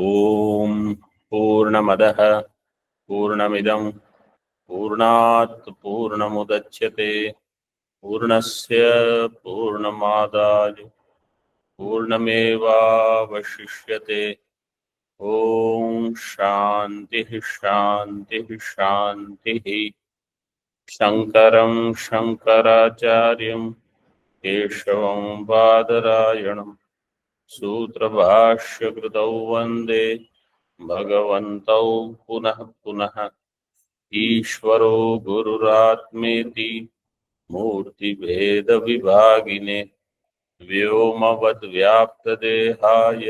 ओम पूर्णमदः पूर्णमिदं पूर्णात् पूर्णमुदच्यते पूर्णस्य पूर्णमादाय पूर्णमेवावशिष्यते। ओम शांति शांति शांति। शंकरं शंकराचार्यं केशवं बादरायणं सूत्रभाष्यकृतौ वन्दे भगवन्तौ पुनः पुनः। ईश्वरो गुरुरात्मेति मूर्तिभेदविभागिने व्योमवद्व्याप्तदेहाय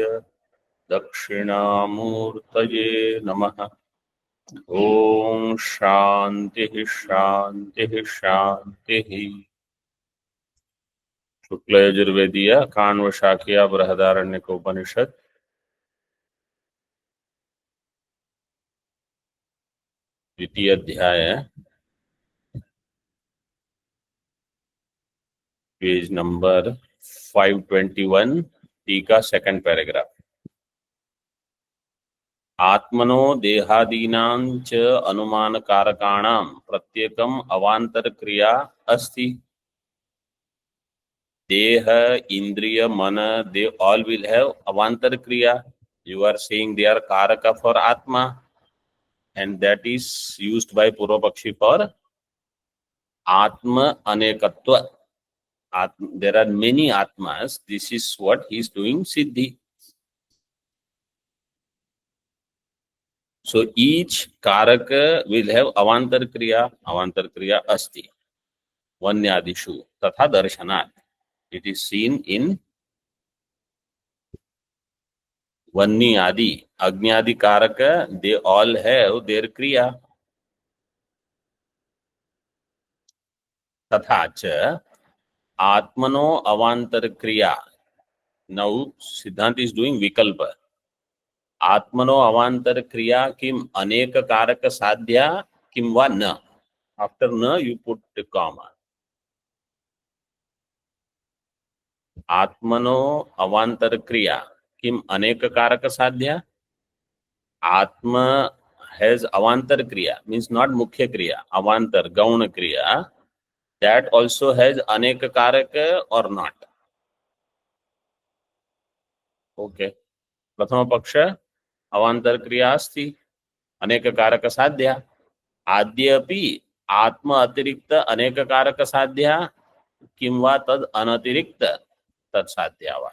दक्षिणामूर्तये नमः। ओम शांति शांति शांति। शुक्ल यजुर्वेदीय काण्व शाखीय बृहदारण्यक उपनिषद द्वितीय अध्याय पेज नंबर 521 टीका सेकंड पैराग्राफ। आत्मनो देहादीनां च अनुमान कारकाणां प्रत्येकम अवांतर क्रिया अस्ति। देह इंद्रिय मन they all will have avantar kriya. You are saying they are karaka for atma and that is used by Purvapakshi for atma anekatva. There are many atmas. This is what he is doing siddhi. So each karaka will have avantar kriya asti vanyadishu tatha darshanat. It is seen in Vanni Adi, Agni Adi Karaka, they all have their Kriya. Tatha cha Atmano Avantar Kriya. Now Siddhant is doing Vikalpa. Atmano Avantar Kriya kim Aneka Karaka Sadhya kim va na. After na you put the comma. Atmano Avantar Kriya kim Aneka Karaka Sadhya. Atma has Avantar Kriya, means not Mukhya Kriya, Avantar, Gauna Kriya. That also has Aneka Karaka or not. Okay. Prathama Paksha Avantar Kriya asti Aneka Karaka Sadhya. Adyapi Atma Atirikta Aneka Karaka Sadhya Kimva Tad Anatirikta Tad Sadhyava.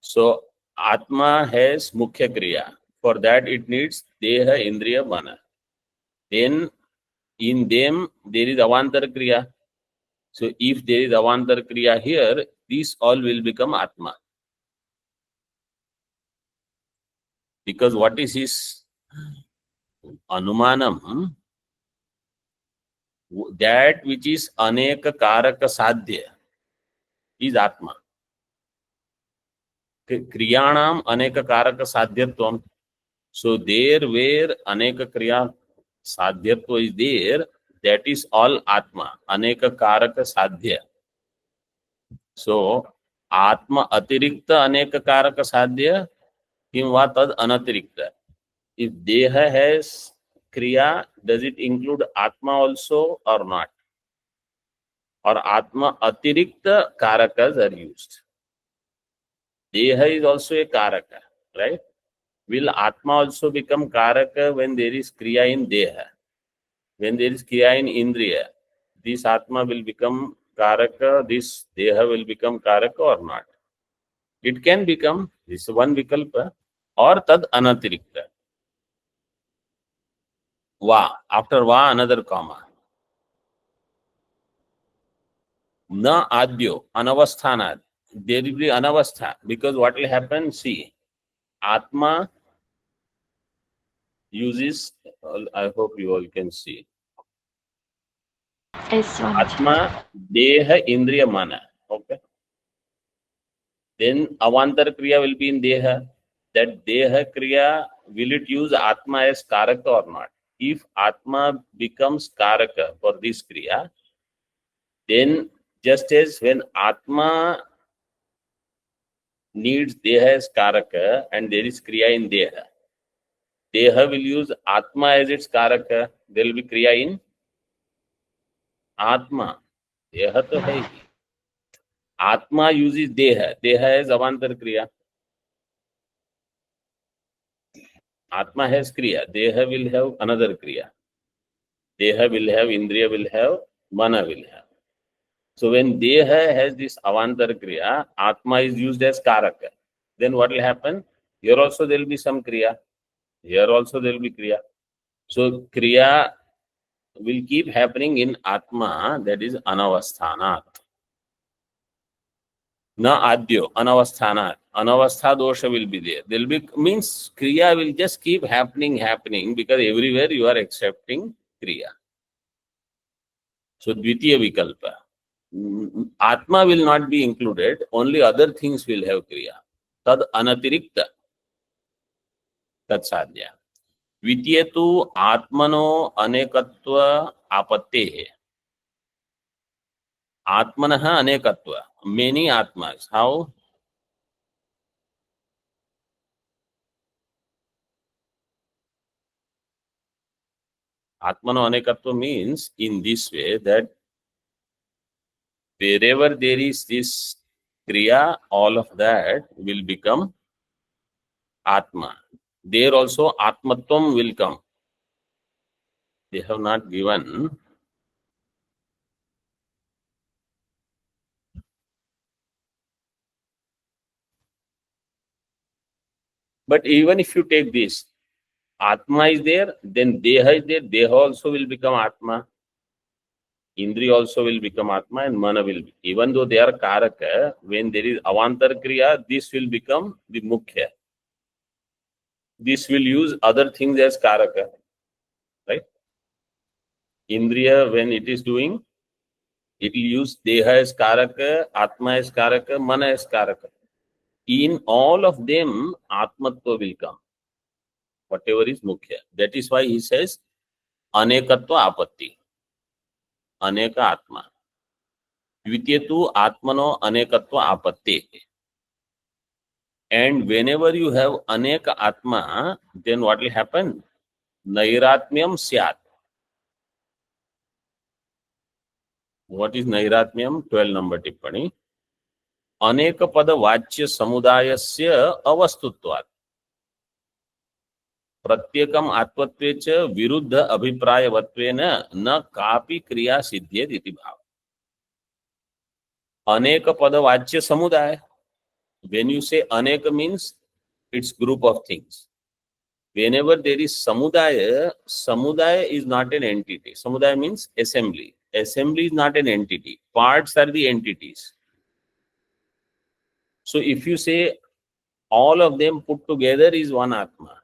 So Atma has Mukhya Kriya. For that it needs Deha Indriya Mana. Then in them there is Avantar Kriya. So if there is Avantar Kriya here, these all will become Atma. Because what is his Anumanam? That which is Aneka Karaka Sadhya is Atma. Kriyanam Aneka Karaka Sadhyatvam. So there where Aneka Kriya Sadhyatva is there, that is all Atma. Aneka Karaka Sadhya. So Atma Atirikta Aneka Karaka Sadhya Kimva Tad Anatirikta. If Deha has Kriya, does it include Atma also or not? Or Atma Atirikta Karakas are used. Deha is also a Karaka, right? Will Atma also become Karaka when there is Kriya in Deha? When there is Kriya in Indriya, this Atma will become Karaka, this Deha will become Karaka or not? It can become, this is one Vikalpa, or Tad Anatirikta. Va, after Va another comma. Na adyo anavasthanat. There will be anavastha, because what will happen, see, Atma uses, I hope you all can see, Atma Deha Indriya Mana. Okay. Then Avantar Kriya will be in Deha. That Deha Kriya, will it use Atma as Karaka or not? If Atma becomes Karaka for this Kriya, then just as when Atma needs deha as karaka and there is kriya in deha. Deha will use atma as its karaka. There will be kriya in atma. Deha to hai hi. Atma uses deha. Deha is avantar kriya. Atma has kriya. Deha will have another kriya. Deha will have, Indriya will have, Mana will have. So when Deha has this Avantar Kriya, Atma is used as Karaka. Then what will happen? Here also there will be some Kriya. Here also there will be Kriya. So Kriya will keep happening in Atma, that is Anavasthanat. Na Adyo, Anavasthanat. Anavastha dosha will be there. There will be, means Kriya will just keep happening because everywhere you are accepting Kriya. So Dvitiya Vikalpa. Atma will not be included, only other things will have Kriya. Tad anatirikta, तत्साध्या. द्वितीय तो आत्मनो अनेकत्व आपत्तेः. आत्मनः अनेकत्व, many atmas. How? Atmano anekatva means in this way that wherever there is this kriya, all of that will become atma. There also atmatvam will come. They have not given. But even if you take this, Atma is there, then Deha is there. Deha also will become Atma. Indri also will become Atma and Mana will be. Even though they are Karaka, when there is Avantar Kriya, this will become the Mukhya. This will use other things as Karaka. Right? Indriya, when it is doing, it will use Deha as Karaka, Atma as Karaka, Mana as Karaka. In all of them, Atmatva will come. Whatever is Mukhya. That is why he says, Anekatva Apatti. Aneka Atma. द्वितीय तो आत्मनो अनेकत्व आपत्ति. And whenever you have aneka atma, then what will happen? Nairatmyam syat. What is nairatmyam? 12 number tippani. अनेक पद वाच्य समुदायस्य अवस्तुत्वात् प्रत्येकम आत्मत्वे च विरुद्ध अभिप्रायवत्वेन न कापि क्रिया सिद्ध्येत् इति भाव. अनेक पद वाच्य समुदाय. When you say aneka means it's group of things. Whenever there is samudaya, samudaya is not an entity. Samudaya means assembly. Assembly is not an entity. Parts are the entities. So if you say all of them put together is one Atma.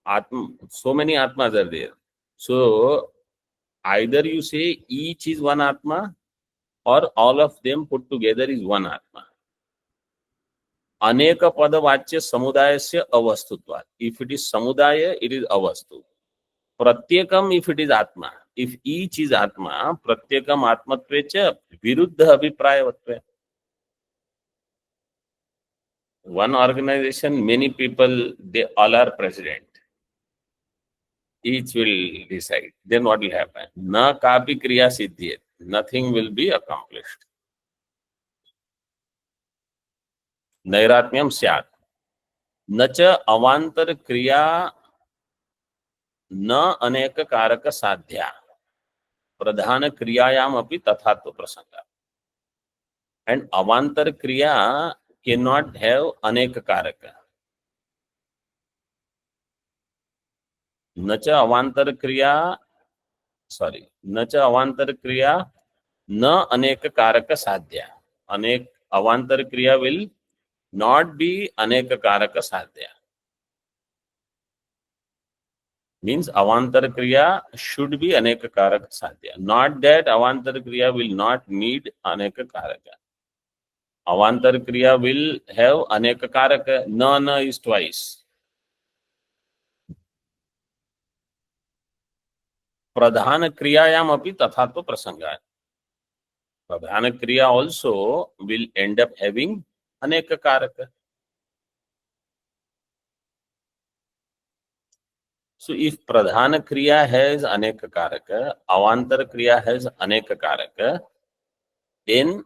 Atma, so many Atmas are there. So either you say each is one Atma or all of them put together is one Atma. अनेक पदवाच्य समुदाय से अवस्तुत्वात्. If it is samudaya, it is avastu. Pratyekam, if it is atma. If each is atma, pratyekam atmatve cha viruddha abhiprayavatve. One organization, many people, they all are president. Each will decide. Then what will happen? Na kapi kriya siddhyet. Nothing will be accomplished. Nairatmyam syat. Nacha avantar kriya न अनेक कारक साध्या प्रधान क्रियायाम अपि तथात्व प्रसंग. And अवांतर क्रिया can not have अनेक कारक. न च अवांतर क्रिया न अनेक कारक साध्या. अनेक अवांतर क्रिया विल नॉट बी अनेक कारक साध्या. Means avantar kriya should be aneka karaka sadhya. Not that avantar kriya will not need aneka karaka. Avantar kriya will have aneka karaka. Na is twice. Pradhana kriyayam api tathatva prasanga. Pradhana Kriya also will end up having Aneka Karaka. So if Pradhana Kriya has Aneka Karaka, Avantar Kriya has Aneka Karaka, then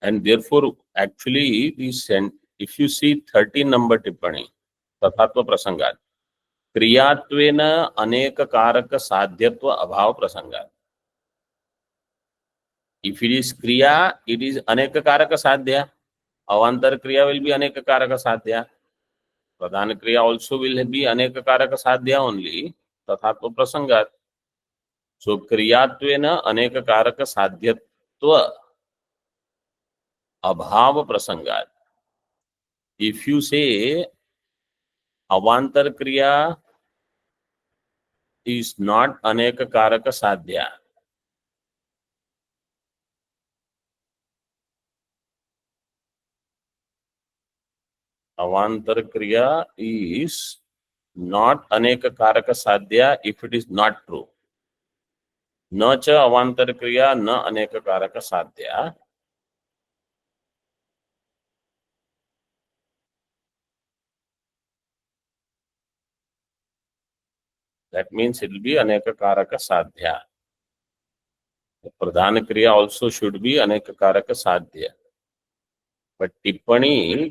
and therefore actually if you see 13 number tippani तथात्व प्रसंगात क्रियात्वेन अनेक कारक साध्यत्व अभाव प्रसंगात if it is kriya it is अनेक कारक साध्य अवांतर kriya will be अनेक कारक साध्य प्रधान क्रिया also will be अनेक कारक साध्य only तथात्व प्रसंगात so क्रियात्वेन अनेक कारक साध्यत्व अभाव प्रसंगात if you say अवांतर क्रिया is not अनेक कारक साध्य अवांतर क्रिया is not अनेक कारक साध्य if it is not true न च अवांतर क्रिया न अनेक कारक साध्य that means it will be अनेक कारक साध्य प्रधान क्रिया also should be अनेक कारक साध्य but टिप्पणी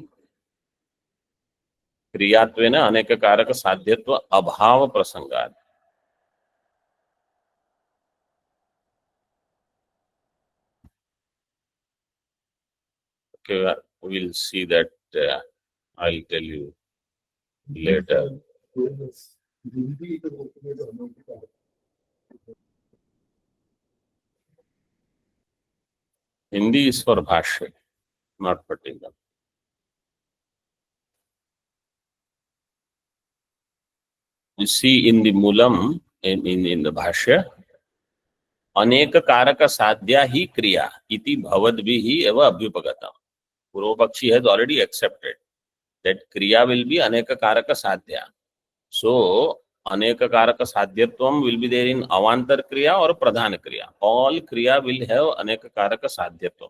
क्रियात्वेन अनेक कारक साध्यत्व अभाव प्रसंगात okay we'll see that I'll tell you later Hindi is for bhashya not particular you see in the Moolam in the bhashya अनेक कारक साध्या ही क्रिया इति भवद्भिः एव अभ्युपगतम् पूर्व पक्षी has already accepted that kriya will be अनेक कारक साध्या so अनेक कारक साध्यत्वम will be there in अवांतर क्रिया और प्रधान क्रिया all kriya will have अनेक कारक साध्यत्व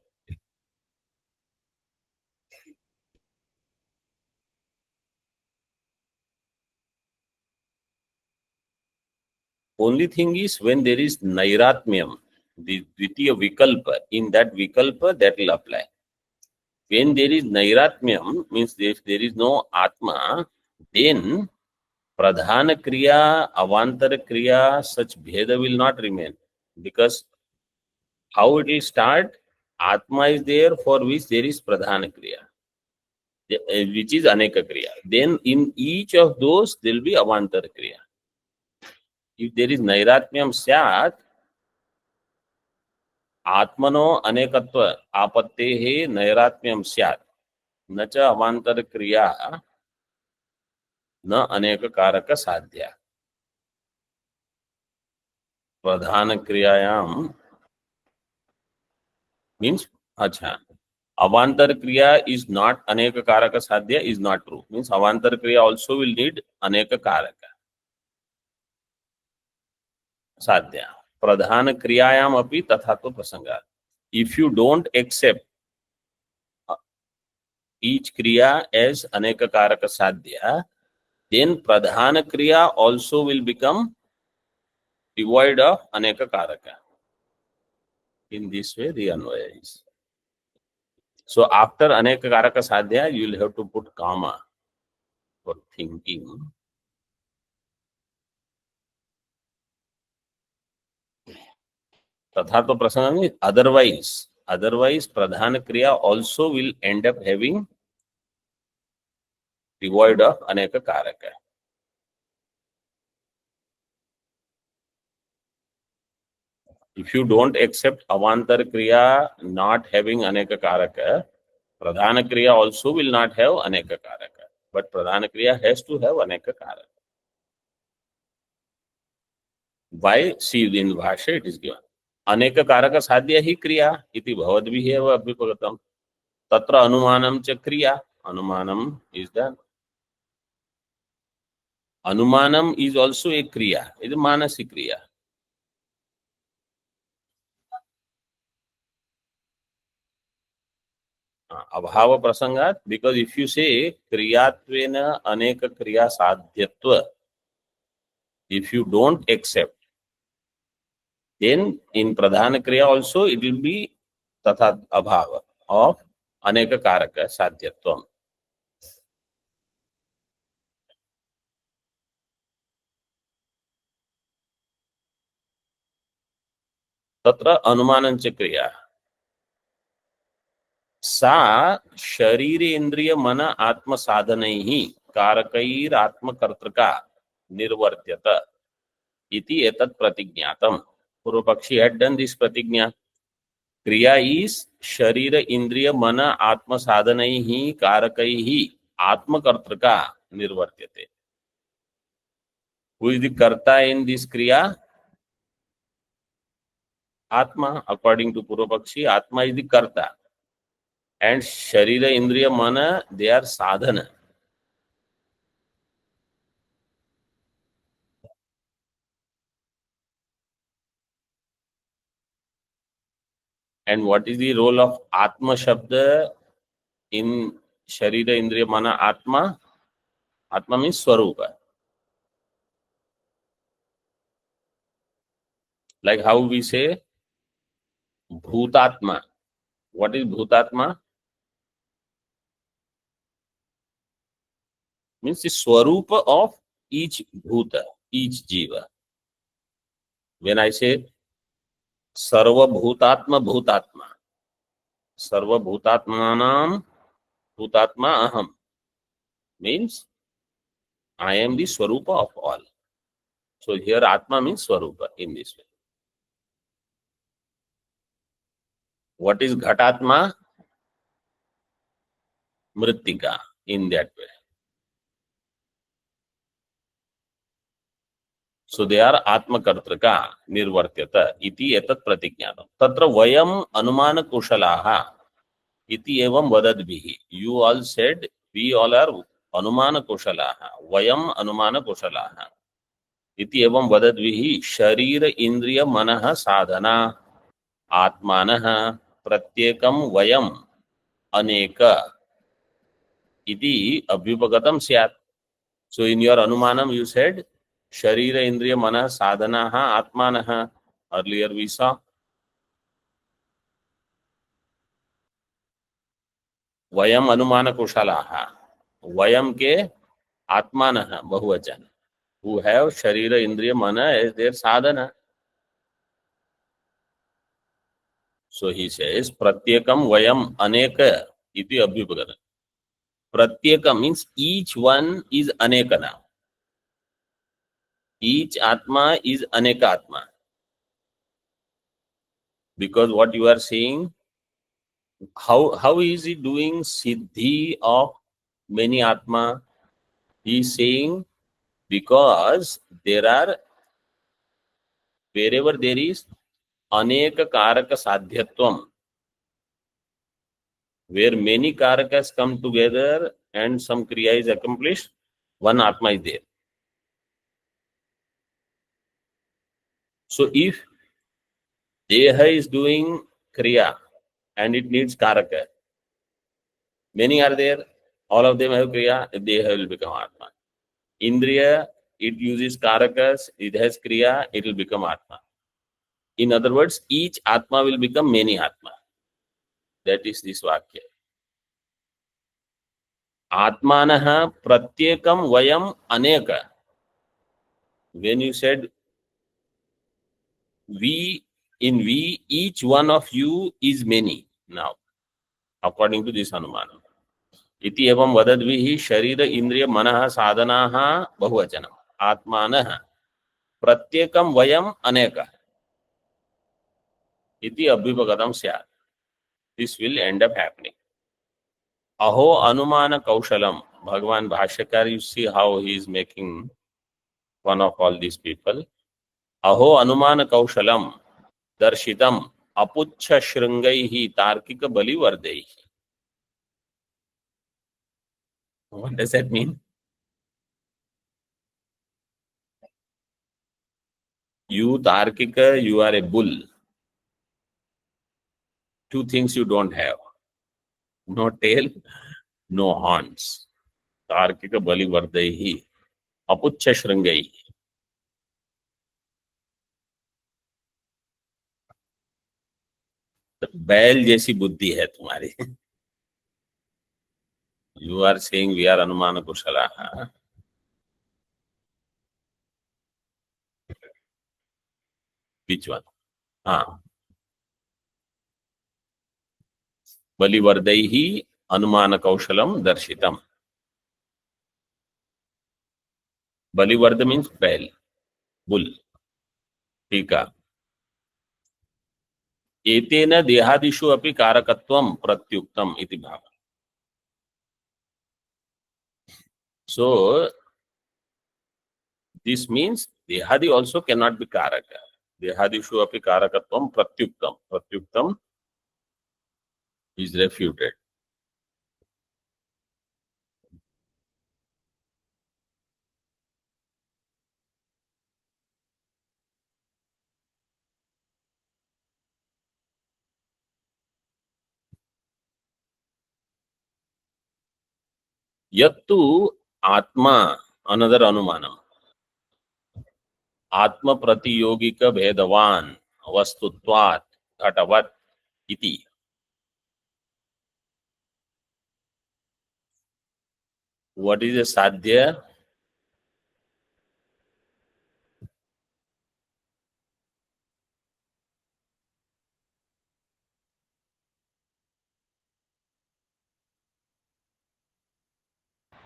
only thing is when there is nairatmyam the dvitiya vikalpa in that vikalpa that will apply when there is nairatmyam means if there is no atma then pradhana kriya avantar kriya such bheda will not remain because how it will start atma is there for which there is pradhana kriya which is aneka kriya then in each of those there will be avantar kriya if there is nairatmyam syat आत्मनो अनेकत्व आपत्तेः नैरात्म्यं स्यात् न च अवांतर क्रिया न अनेक कारक साध्य प्रधान क्रियायां means अच्छा अवांतर क्रिया is not अनेक कारक साध्य is not true means अवांतर क्रिया also will need अनेक कारक साध्य प्रधान क्रियायाम अपि तथात्व प्रसंगात् if you don't accept each kriya as aneka karaka sadhya then pradhana kriya also will become devoid of aneka karaka in this way the anvaya is so after aneka karaka sadhya you will have to put comma for thinking तथा तो प्रसंग में otherwise pradhana kriya also will end up having devoid of aneka karaka if you don't accept avantar kriya not having aneka karaka pradhana kriya also will not have aneka karaka but pradhana kriya has to have aneka karaka why see in bhashya it is given अनेक कारक साध्य ही क्रिया इति भवद्भिः एव अभ्युपगतम्। तत्र अनुमानं च क्रिया, अनुमानम इज द अनुमानम इज ऑल्सो ए क्रिया, इज मानसिक क्रिया। अभाव प्रसंगात, बिकॉज इफ यू से क्रियात्वेन अनेक क्रिया साध्यत्व, if you don't accept, then in pradhana kriya also it will be tatha abhava of aneka karaka sadhyatvam. तत्र अनुमानं च क्रिया सा शरीर इंद्रिय मन आत्म साधनैः कारकैर आत्मकर्तृका निर्वर्त्यत इति एतत् प्रतिज्ञातम्. पूर्व पक्षी had done this प्रतिज्ञा. क्रिया is शरीर इंद्रिय मन आत्म साधनैः कारकैः आत्मकर्तृका निर्वर्त्यते. Who is the karta in this kriya? Atma. According to Purva Pakshi, Atma is the karta. And Sharira, Indriya, Mana, they are sadhana. And what is the role of Atma Shabda in Sharira, Indriya, Mana, Atma? Atma means Swarupa. Like how we say Bhutatma. What is Bhutatma? Means the Swarupa of each Bhuta, each Jiva. When I say Sarvabhutatma Bhutatma, Sarvabhutatmanam Bhutatma Aham, means I am the Swarupa of all. So here Atma means Swarupa in this way. What is Ghatatma? Mrittika, in that way. So they are Atma Kartrika Nirvartyata iti etat pratiknyātam. Tatra vayam anumana kushalaha iti evam vadadbihi. You all said we all are anumana kushalaha. Vayam anumana kushalaha iti evam vadadbihi sharira indriya manaha sadhana atmanah pratyekam vayam aneka iti abhyupagatam syat. So in your anumanam you said Sharira Indriya Mana Sadhanaha Atmanaha. Earlier we saw Vayam Anumana Kushalaha. Vayam ke Atmanaha Bahuvachan, who have Sharira Indriya Mana as their sadhana. So he says Pratyekam Vayam Aneka iti Abhyupagata. Pratyekam means each one is Aneka now. Each Atma is Aneka Atma. Because what you are saying, how is he doing siddhi of many Atma? He is saying because there are, wherever there is Aneka Karaka Sadhyatvam, where many Karakas come together and some Kriya is accomplished, one Atma is there. So if Deha is doing Kriya and it needs Karaka, many are there, all of them have Kriya, Deha will become Atma. Indriya, it uses Karakas, it has Kriya, it will become Atma. In other words, each Atma will become many Atma. That is this Vakya. Atmanah pratyekam vayam aneka. When you said we, in we, each one of you is many now, according to this Hanumana. Iti evam vadadvihi sharira indriya manaha sadhanaha bahuvachanam. Atmanah pratyekam vayam aneka. Iti abhipagatam syat. This will end up happening. Aho anumana kaushalam. Bhagavan Bhashyakar, you see how he is making fun of all these people. Aho anumana kaushalam दर्शितम अपुच्छ श्रृंगैः तार्किक बलिवर्दैः. What does that mean? You Tarkika, you are a bull. Two things you don't have: no tail, no horns. Tarkika Balivardaihi, Apuchya Shringai. बैल जैसी बुद्धि है तुम्हारी. You are saying we are Anumana Kushalaha. Which one? हाँ, बलिवर्दैहि अनुमान कौशलम दर्शितम. बलिवर्द means बैल, bull. ठीक है. एतेन देहादिषु अपि कारकत्वं प्रत्युक्तम इति भाव. So this means dehadi also cannot be karaka. Dehadishu api karakatvam pratyuktam. Pratyuktam is refuted. Yattu atma, another anumanam. Atma pratiyogika bhedavan vastutvat घटवत् इति. What is a sadhya?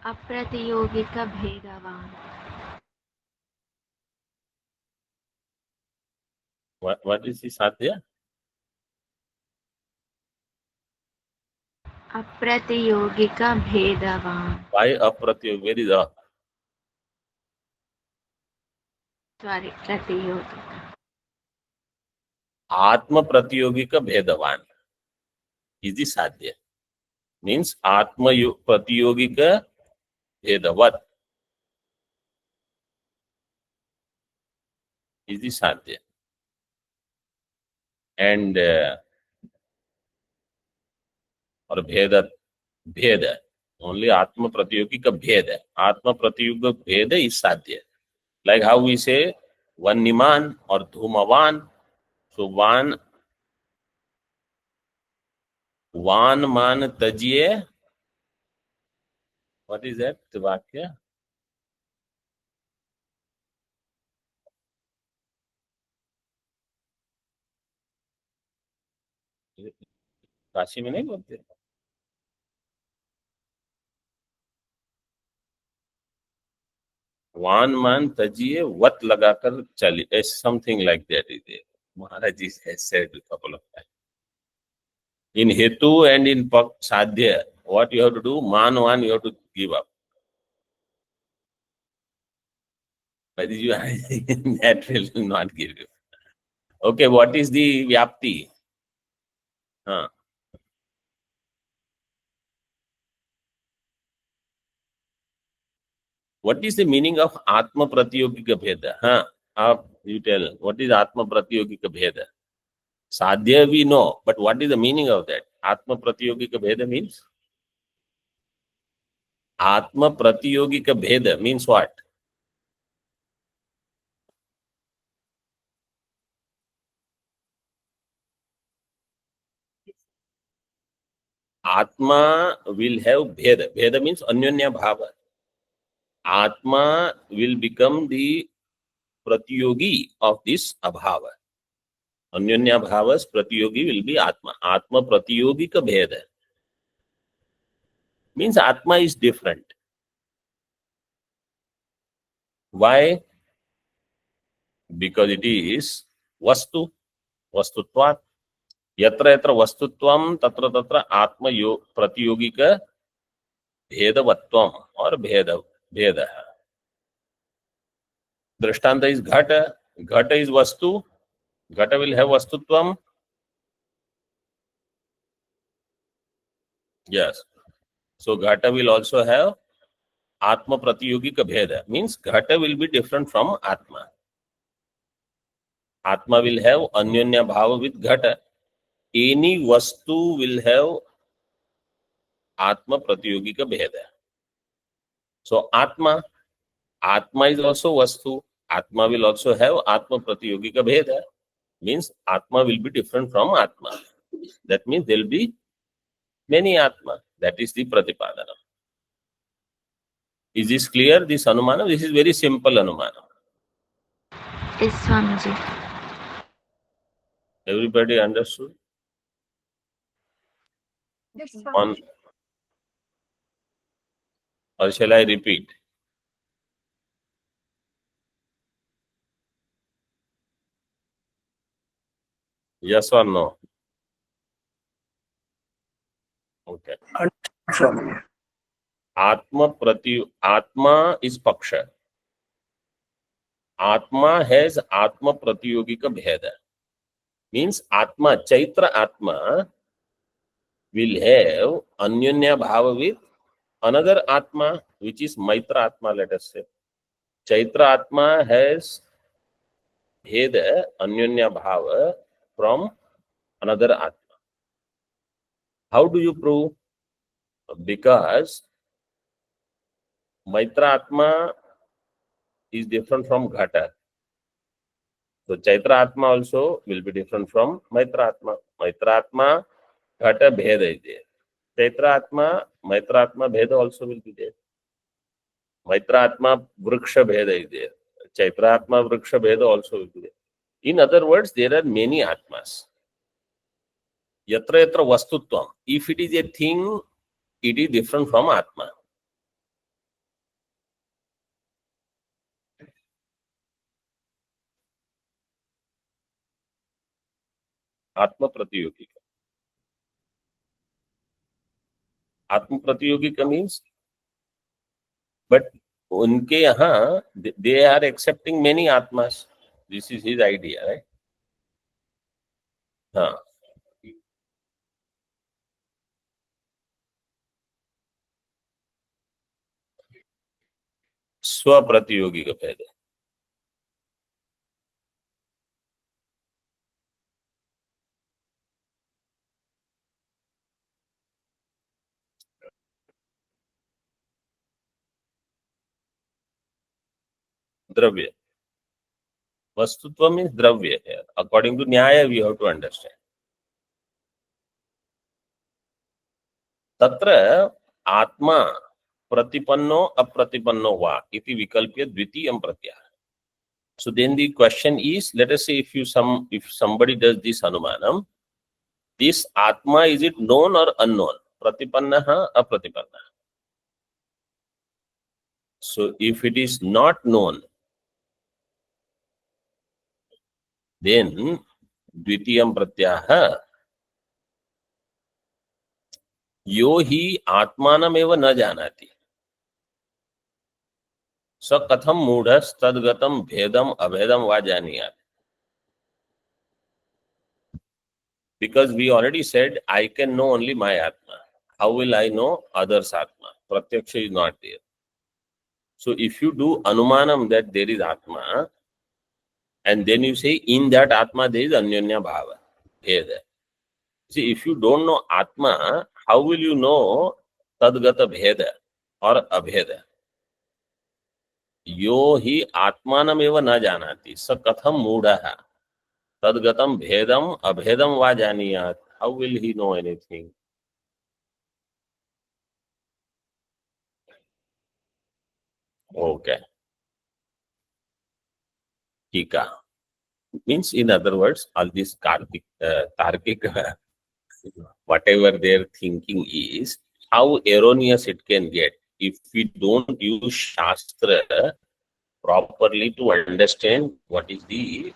अप्रतियोगिक भेदवान. What is the sadhya? अप्रतियोगिक भेदवान. Why apratiyog? Where is a? Sorry, प्रतियोगिक. Atma pratiyogika bhedavan is the sadhya. Means atma pratiyogika bhedavat is the sadhya. And or bheda, only atma pratiyogika bheda. Atma pratiyogika bheda is sadhya. Like how we say Vanniman or Dhumavan. So Van man tajiye. What is that vakya? Kashi में नहीं बोलते. वान मान तजिए वत लगाकर चलिए, something like that is there. Maharaj ji has said a couple of times. In hetu and in sadhya, what you have to do, man one you have to give up. But you that will not give you. Okay, what is the vyapti? What is the meaning of Atma Pratiyogika Bheda? You tell, what is Atma Pratiyogika Bheda? Sadhya we know, but what is the meaning of that? Atma Pratiyogika Bheda means? Atma Pratiyogika Bheda means what? Atma will have Bheda. Bheda means Anyonya Bhava. Atma will become the Pratiyogi of this Abhava. Anyonya Bhavas Pratiyogi will be Atma. Atma Pratiyogika Bheda means Atma is different. Why? Because it is Vastu, Vastutvat. Yatra yatra Vastutvam, tatra tatra Atma Pratiyogika Bhedavatvam or Bheda. Drishtanta is Ghata. Ghata is Vastu. Ghata will have vastutvam. Yes. So Ghata will also have Atma Pratiyogika Bheda. Means Ghata will be different from Atma. Atma will have Anyonya Bhava with Ghata. Any Vastu will have Atma Pratiyogika Bheda. So Atma is also Vastu. Atma will also have Atma Pratiyogika Bheda. Means Atma will be different from Atma. That means there will be many Atma. That is the Pratipadana. Is this clear, this Anumana? This is very simple Anumana. Yes, Swamiji. Everybody understood? On, or shall I repeat? Yes or no? Okay. Swamiji. Atma is Paksha. Atma has Atma Pratiyogika Bheda. Means Atma, Chaitra Atma will have Anyonya Bhava with another Atma, which is Maitra Atma, let us say. Chaitra Atma has Bheda, Anyonya Bhava from another Atma. How do you prove? Because Maitra Atma is different from Ghata. So Chaitra Atma also will be different from Maitra Atma. Maitra Atma, Ghata Bheda is there. Chaitra Atma, Maitra Atma Bheda also will be there. Maitra Atma Vriksha Bheda is there. Chaitra Atma Vriksha Bheda also will be there. In other words, there are many Atmas. Yatra yatra vastutvam. If it is a thing, it is different from Atma. Atma Pratiyogika. Atma Pratiyogika means, but उनके यहाँ they are accepting many Atmas. This is his idea, right? हाँ. स्वप्रतियोगिक भेद. Dravya. Vastutva means dravya here. According to Nyaya, we have to understand. Tatra Atma Pratipanno Apratipanno Va iti vikalpya dvitiyam pratyaya. So then the question is, let us say if somebody does this Anumanam, this Atma, is it known or unknown? Pratipannaha, apratipannaha. So if it is not known, then dvitiyam pratyaya यो ही आत्मानमेव न जानाति स कथम मूढ़स्तद्गतं भेदम अभेदम वा जानीयात्. Because we already said I can know only my Atma. How will I know others' Atma? Pratyaksha is not there. So if you do Anumanam that there is Atma, and then you say in that Atma there is Anyonya Bhava. See, if you don't know Atma, how will you know Tadgata Bheda or Abheda? यो ही आत्मानमेव न जानाति स कथम मूढ़ः तद्गतं भेदम अभेदम वा जानीयात्. How will he know anything? Okay. Tika means, in other words, all this Tarkic, whatever their thinking is, how erroneous it can get if we don't use Shastra properly to understand what is the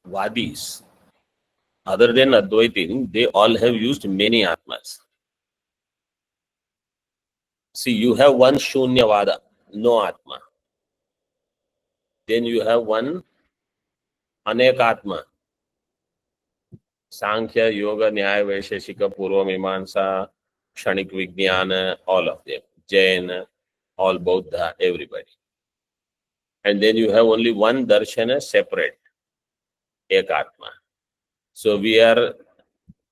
Vadis, other than Advaitin, they all have used many Atmas. See, you have one Shunyavada, no Atma. Then you have one Anekatma. Sankhya, Yoga, Nyaya, Vaisheshika, Purva, Mimamsa, Kshanik Vijnana, all of them. Jain, all Buddha, everybody. And then you have only one Darshana separate, Ekatma. So we are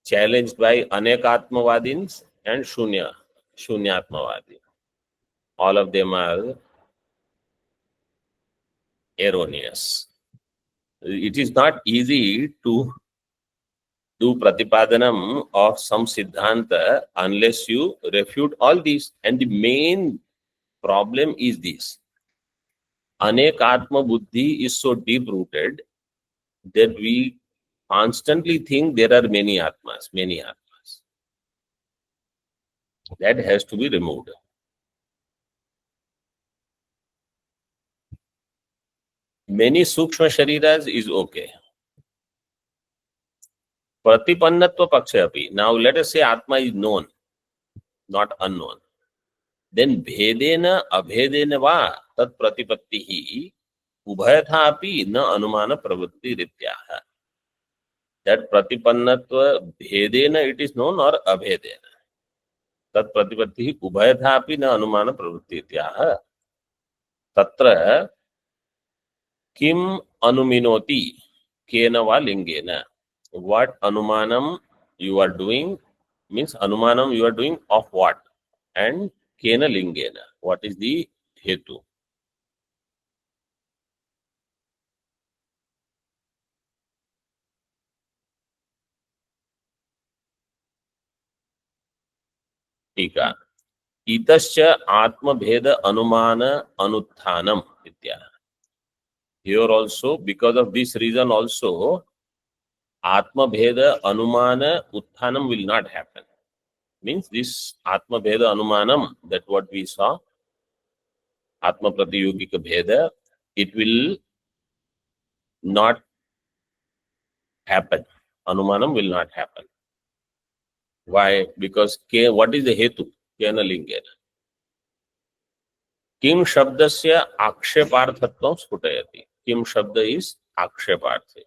challenged by Anekatmavadins and Shunyatmavadins. All of them are erroneous. It is not easy to do pratipadanam of some siddhanta unless you refute all these. And the main problem is this. Anekatma buddhi is so deep rooted that we constantly think there are many atmas, many atmas. That has to be removed. Many sukshma shariras is okay. Pratipannatva paksha api. Now let us say atma is known, not unknown. Then bhedena abhedena va tat pratipattihi ubhayatha api na anumana pravritti rityaha. That pratipannatva bhedena it is known or abhedena. Tat pratipattihi ubhayatha api na anumana pravritti rityaha. Tatra kim anuminoti kena va lingena. What anumanam you are doing means anumanam you are doing of what and kena lingena. What is the hetu? टीका इतश्च आत्मभेद अनुमान अनुत्थानम इत्याह. Here also, because of this reason also, Atma-bheda Anumana Utthanam will not happen. Means this Atma-bheda Anumanam, that what we saw, Atma-pratiyogika bheda, it will not happen. Anumanam will not happen. Why? Because what is the hetu? Kena lingena. Kim shabdasya aksheparthatvam sputayati. Kim shabda is aksheparthe.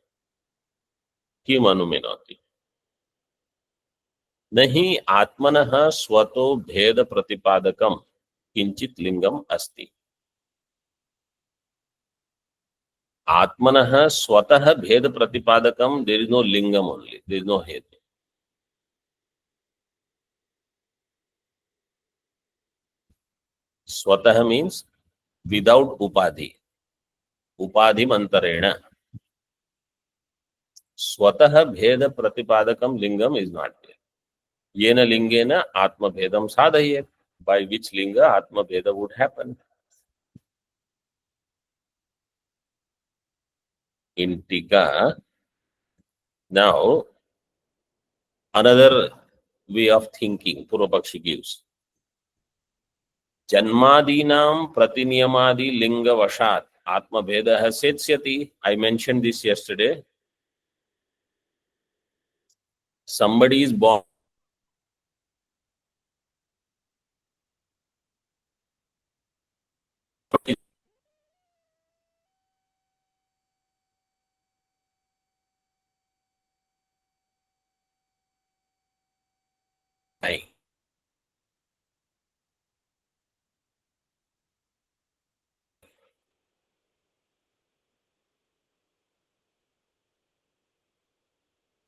किम अनुमिनोति नहीं आत्मनः स्वतो भेद प्रतिपादकम किंचित लिंगम अस्ति. आत्मनः स्वतः भेद प्रतिपादकम there is no लिंगम ओनली, देयर इज नो हेतु. स्वतः मीन्स विदाउट उपाधि, उपाधि मंतरेण. स्वतः भेद प्रतिपादकम लिंगम इज नॉट देयर. येन लिंगेन आत्मभेदम साधयेत्. By which linga atmabheda would happen? In Tika, now another way of thinking Purvapakshi gives. Janmadinam pratiniyamadi linga vashat atmabheda setsyati. I mentioned this yesterday. Somebody is born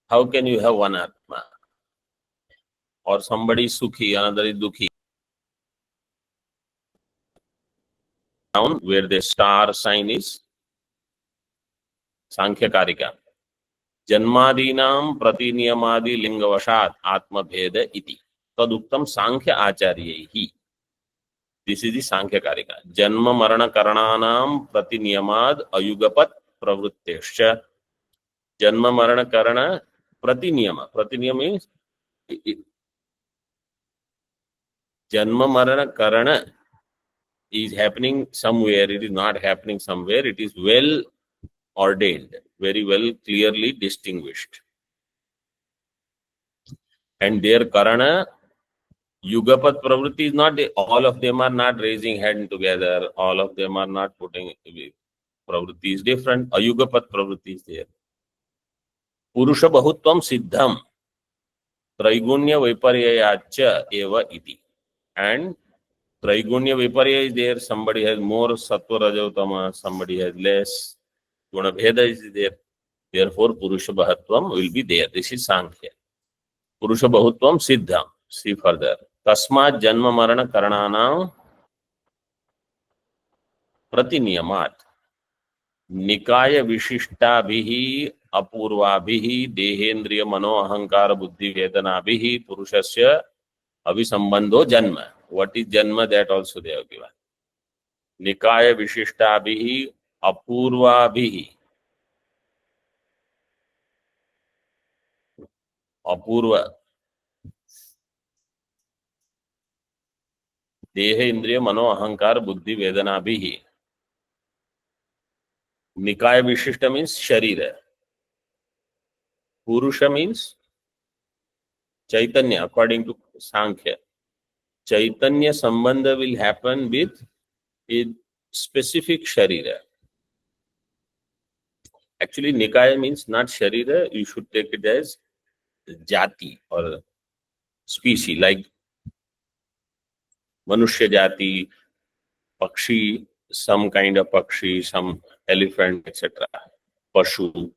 how can you have one Atma? Or somebody is Sukhi, another is Dukhi. Down where the star sign is Sankhya Karika. Janmadinam pratiniyamadi lingavashat atmabheda iti. Taduktam Sankhya Acharyehi. This is the Sankhya Karika. Janma marana karananam pratiniyamad ayugapat pravruttescha. Janma marana karana pratiniyama. Pratiniyama means Janma marana karana is happening somewhere, it is not happening somewhere, it is well ordained, very well clearly distinguished. And their karana Yugapat pravritti is not, all of them are not raising hand together, all of them are not putting, pravritti is different. Ayugapat pravritti is there. Purusha bahutvam siddham Traigunya Viparyayacha eva iti. And Traigunya Viparya is there, somebody has more Sattva Rajotama, somebody has less. Guna Bheda is there. Therefore, Purusha Bahatvam will be there. This is Sankhya. Purusha Bahutvam Siddham. See further. Tasmat Janma Marana Karananam Pratiniyamat. Nikaya Vishistabhihi Apurvabhihi Dehendriya Mano Ahankara Buddhi Vedanabhihi Purushasya Abhisambandho Janma. What is Janma? That also they have given. Nikaya Vishishtabhihi Apurvabhihi. Apurva. Deha Indriya Mano Ahankar Buddhi Vedanabhihi. Nikaya Vishishta means Sharira. Purusha means Chaitanya, according to Sankhya. Chaitanya Sambandha will happen with a specific Sharira. Actually, Nikaya means not Sharira, you should take it as Jati or species, like Manushya Jati, Pakshi, some kind of Pakshi, some elephant, etc. Pashu.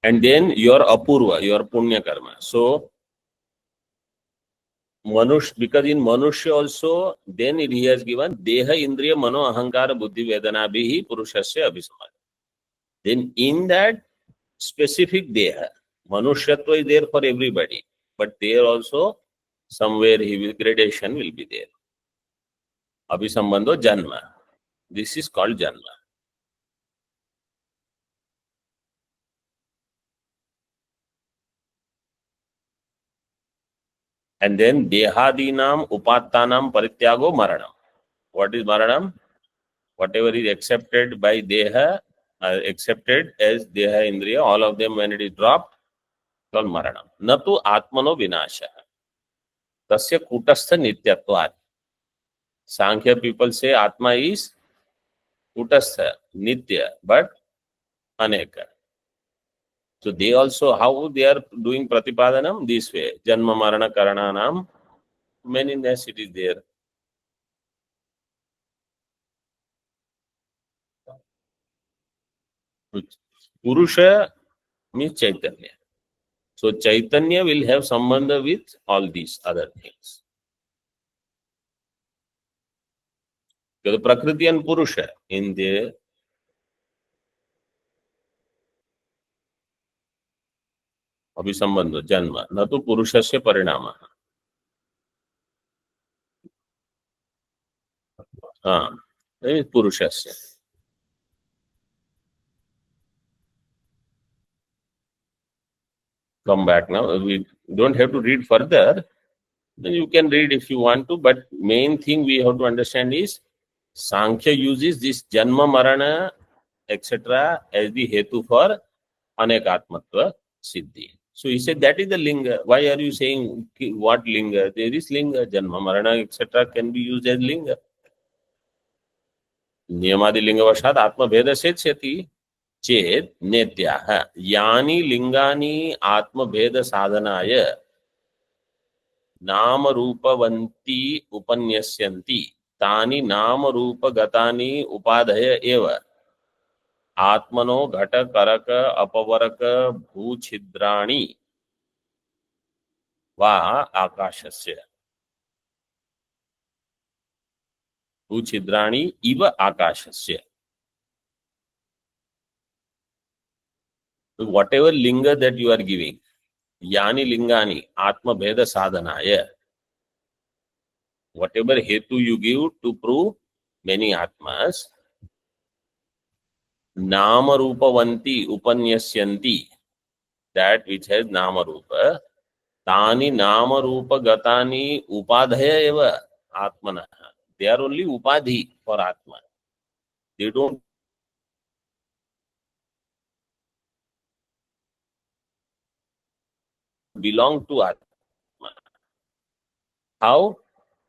And then your Apurva, your Punya Karma. So, Manush, because in Manushya also, then he has given Deha Indriya Mano Ahankara Buddhi Vedana Bihi Purushasya Abhisamad. Then in that specific Deha, Manushyatva is there for everybody. But there also, somewhere gradation will be there. Abhisambandho Janma. This is called Janma. And then Dehadinam Upattanam Parityago Maranam. What is Maranam? Whatever is accepted by Deha, accepted as Deha Indriya, all of them when it is dropped, called Maranam. Natu Atmano Vinasha. Tasya Kutastha Nityatvat. Sankhya people say Atma is Kutastha, Nitya, but Aneka. So they also, how they are doing Pratipadanam? This way. Janma Marana Karananam. Manyness it is there. Purusha means Chaitanya. So Chaitanya will have sambandha with all these other things. Because Prakriti and Purusha in the Abhisambandha, Janma, natu Purushasya Parinama. That is Purushasya. Come back now. We don't have to read further. Then you can read if you want to, but main thing we have to understand is Sankhya uses this Janma Marana etc. as the hetu for Anekatmatva Siddhi. So he said that is the linga. Why are you saying what linga? There is linga, Janma Marana etc. can be used as linga. Niyamadi lingavashat Atma Bheda Seti Chet Netyaha Yani Lingani Atma Bheda Sadhanaya नाम रूपवंती उपन्यस्यन्ति तानि नाम रूप गतानि उपाधय एव आत्मनो घट करक अपवरक भूछिद्राणि वा आकाशस्य भूछिद्राणि इव आकाशस्य. Whatever linga that you are giving, yani lingani atma bheda sadhanaya, whatever hetu you give to prove many atmas, nama rupavanti upanyasyanti, that which has nama rupa, tani nama rupa gatani upadhaya eva atmana. They are only upadhi for atma. They don't belong to atma. How?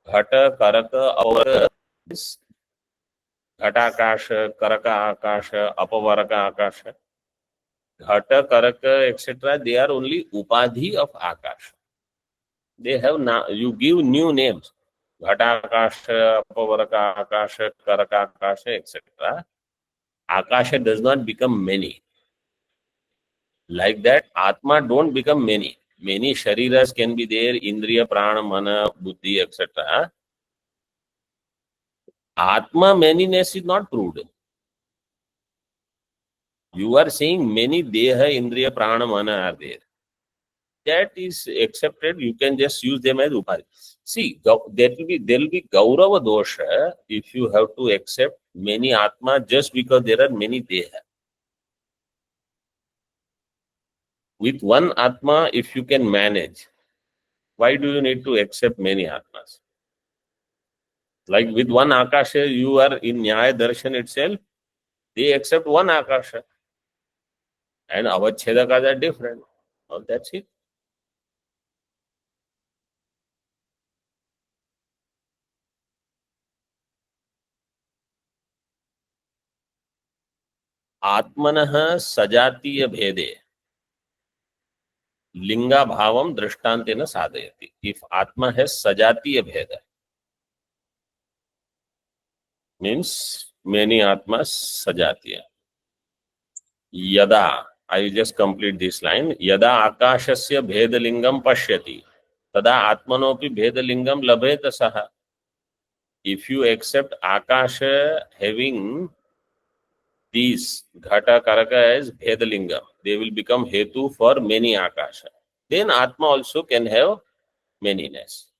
Ghata, Karaka, Avar is Ghatakasha, Karaka Akasha, Apavaraka Akasha. Ghata, Karaka, etc. They are only Upadhi of Akasha. They have now, you give new names. Ghatakasha, Apavaraka Akasha, Karaka Akasha, etc. Akasha does not become many. Like that, Atma don't become many. Many shariras can be there, Indriya, Prana, Mana, Buddhi, etc. Atma manyness is not proved. You are saying many Deha, Indriya, Prana, Mana are there. That is accepted. You can just use them as Upadhi. See, there will be Gaurava dosha if you have to accept many Atma just because there are many Deha. With one Atma, if you can manage, why do you need to accept many Atmas? Like with one Akasha, you are in Nyaya Darshan itself, they accept one Akasha. And Avachhedakas are different. Oh, that's it. Atmanah sajatiya bhede linga bhavam drishtantena sadhayati. If Atma has sajatiya bheda, means many Atmas sajatiya. Yada, I just complete this line. Yada akashasya bhedalingam pashyati, tada atmanopi bhedalingam labheta saha. If you accept Akasha having these Ghata Karaka as Bhedalingam, they will become Hetu for many Akasha. Then Atma also can have manyness.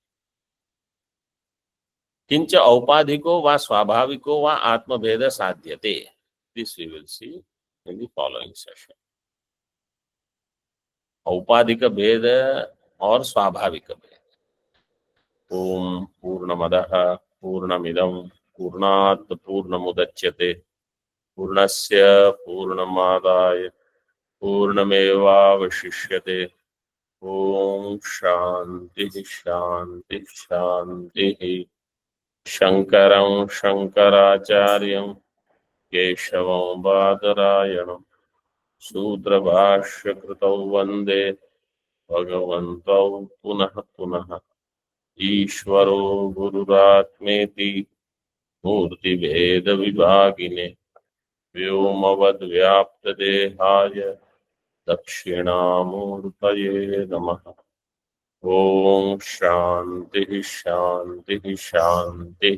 Kincha Aupadhiko va Swabhaviko va Atma Bheda Sadhyate. This we will see in the following session. Aupadhika Bheda or Swabhavika Bheda. Om Purnamadaha Purnamidam Purnat Purnamudachyate Purnasya Purnamadaaya पूर्णमेवावशिष्यते। ओम शांति शांति शांति। शंकरं शंकराचार्यं केशवं बादरायणं सूत्रभाष्यकृतौ वन्दे भगवन्तौ पुनः पुनः। ईश्वरो गुरुरात्मेति मूर्तिभेदविभागिने व्योमवद्व्याप्तदेहाय दक्षिणामूर्तये नमः। ओम शांति शांति शांति।